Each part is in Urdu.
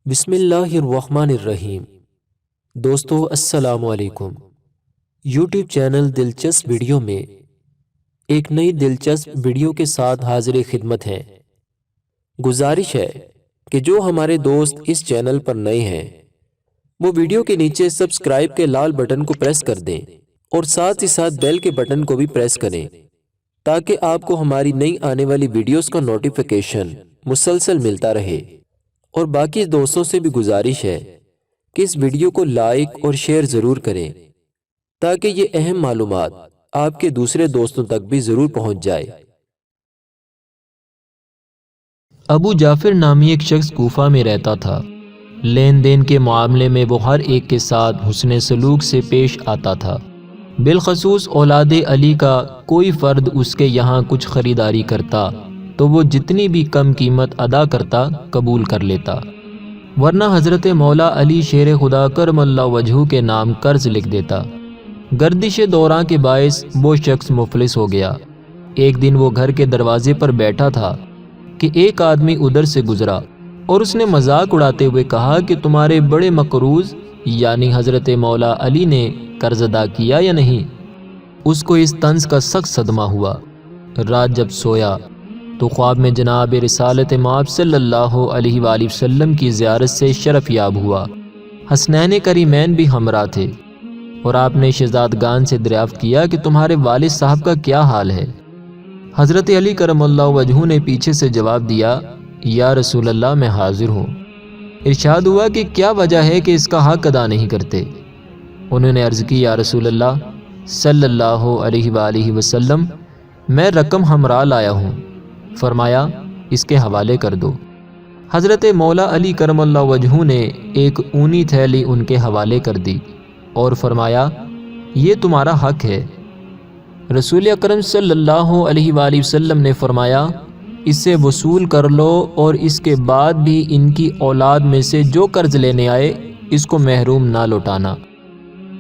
بسم اللہ الرحمن الرحیم۔ دوستو السلام علیکم۔ یوٹیوب چینل دلچسپ ویڈیو میں ایک نئی دلچسپ ویڈیو کے ساتھ حاضر خدمت ہیں۔ گزارش ہے کہ جو ہمارے دوست اس چینل پر نئے ہیں وہ ویڈیو کے نیچے سبسکرائب کے لال بٹن کو پریس کر دیں اور ساتھ ہی ساتھ بیل کے بٹن کو بھی پریس کریں تاکہ آپ کو ہماری نئی آنے والی ویڈیوز کا نوٹیفیکیشن مسلسل ملتا رہے۔ اور باقی دوستوں سے بھی گزارش ہے کہ اس ویڈیو کو لائک اور شیئر ضرور کریں تاکہ یہ اہم معلومات آپ کے دوسرے دوستوں تک بھی ضرور پہنچ جائے۔ ابو جعفر نامی ایک شخص کوفہ میں رہتا تھا۔ لین دین کے معاملے میں وہ ہر ایک کے ساتھ حسن سلوک سے پیش آتا تھا۔ بالخصوص اولاد علی کا کوئی فرد اس کے یہاں کچھ خریداری کرتا تو وہ جتنی بھی کم قیمت ادا کرتا قبول کر لیتا، ورنہ حضرت مولا علی شیر خدا کرم اللہ وجہہ کے نام قرض لکھ دیتا۔ گردش دوراں کے باعث وہ شخص مفلس ہو گیا۔ ایک دن وہ گھر کے دروازے پر بیٹھا تھا کہ ایک آدمی ادھر سے گزرا اور اس نے مذاق اڑاتے ہوئے کہا کہ تمہارے بڑے مقروض یعنی حضرت مولا علی نے قرض ادا کیا یا نہیں؟ اس کو اس طنز کا سخت صدمہ ہوا۔ رات جب سویا تو خواب میں جناب رسالت مآب صلی اللہ علیہ وآلہ وسلم کی زیارت سے شرف یاب ہوا۔ حسنین کریمین بھی ہمراہ تھے اور آپ نے شہزادگان سے دریافت کیا کہ تمہارے والد صاحب کا کیا حال ہے؟ حضرت علی کرم اللہ وجہہ نے پیچھے سے جواب دیا، یا رسول اللہ میں حاضر ہوں۔ ارشاد ہوا کہ کیا وجہ ہے کہ اس کا حق ادا نہیں کرتے؟ انہوں نے عرض کی، یا رسول اللہ صلی اللہ علیہ وآلہ وسلم میں رقم ہمراہ لایا ہوں۔ فرمایا اس کے حوالے کر دو۔ حضرت مولا علی کرم اللہ وجہہ نے ایک اونی تھیلی ان کے حوالے کر دی اور فرمایا یہ تمہارا حق ہے۔ رسول اکرم صلی اللہ علیہ وآلہ وسلم نے فرمایا اسے وصول کر لو اور اس کے بعد بھی ان کی اولاد میں سے جو قرض لینے آئے اس کو محروم نہ لوٹانا۔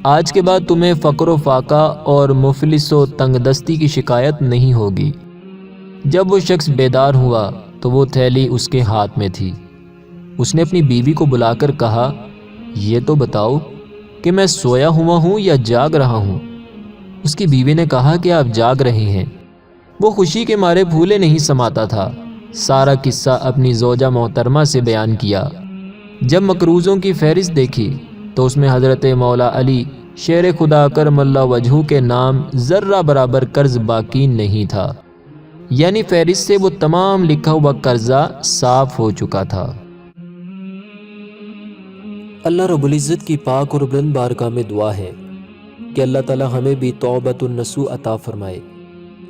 آج کے بعد تمہیں فقر و فاقہ اور مفلس و تنگ دستی کی شکایت نہیں ہوگی۔ جب وہ شخص بیدار ہوا تو وہ تھیلی اس کے ہاتھ میں تھی۔ اس نے اپنی بیوی کو بلا کر کہا، یہ تو بتاؤ کہ میں سویا ہوا ہوں یا جاگ رہا ہوں؟ اس کی بیوی نے کہا کہ آپ جاگ رہے ہیں۔ وہ خوشی کے مارے پھولے نہیں سماتا تھا۔ سارا قصہ اپنی زوجہ محترمہ سے بیان کیا۔ جب مقروضوں کی فہرست دیکھی تو اس میں حضرت مولا علی شیر خدا کرم اللہ وجہہ کے نام ذرہ برابر قرض باقی نہیں تھا، یعنی فہرست سے وہ تمام لکھا ہوا قرضہ صاف ہو چکا تھا۔ اللہ رب العزت کی پاک اور بلند بارگاہ میں دعا ہے کہ اللہ تعالی ہمیں بھی توبۃ النصوح عطا فرمائے،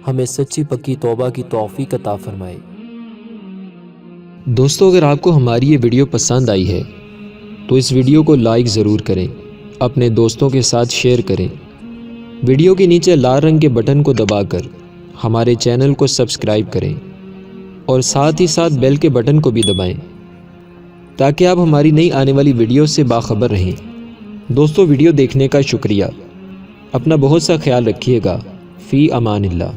ہمیں سچی پکی توبہ کی توفیق عطا فرمائے۔ دوستو اگر آپ کو ہماری یہ ویڈیو پسند آئی ہے تو اس ویڈیو کو لائک ضرور کریں، اپنے دوستوں کے ساتھ شیئر کریں۔ ویڈیو کے نیچے لال رنگ کے بٹن کو دبا کر ہمارے چینل کو سبسکرائب کریں اور ساتھ ہی ساتھ بیل کے بٹن کو بھی دبائیں تاکہ آپ ہماری نئی آنے والی ویڈیو سے باخبر رہیں۔ دوستو ویڈیو دیکھنے کا شکریہ۔ اپنا بہت سا خیال رکھیے گا۔ فی امان اللہ۔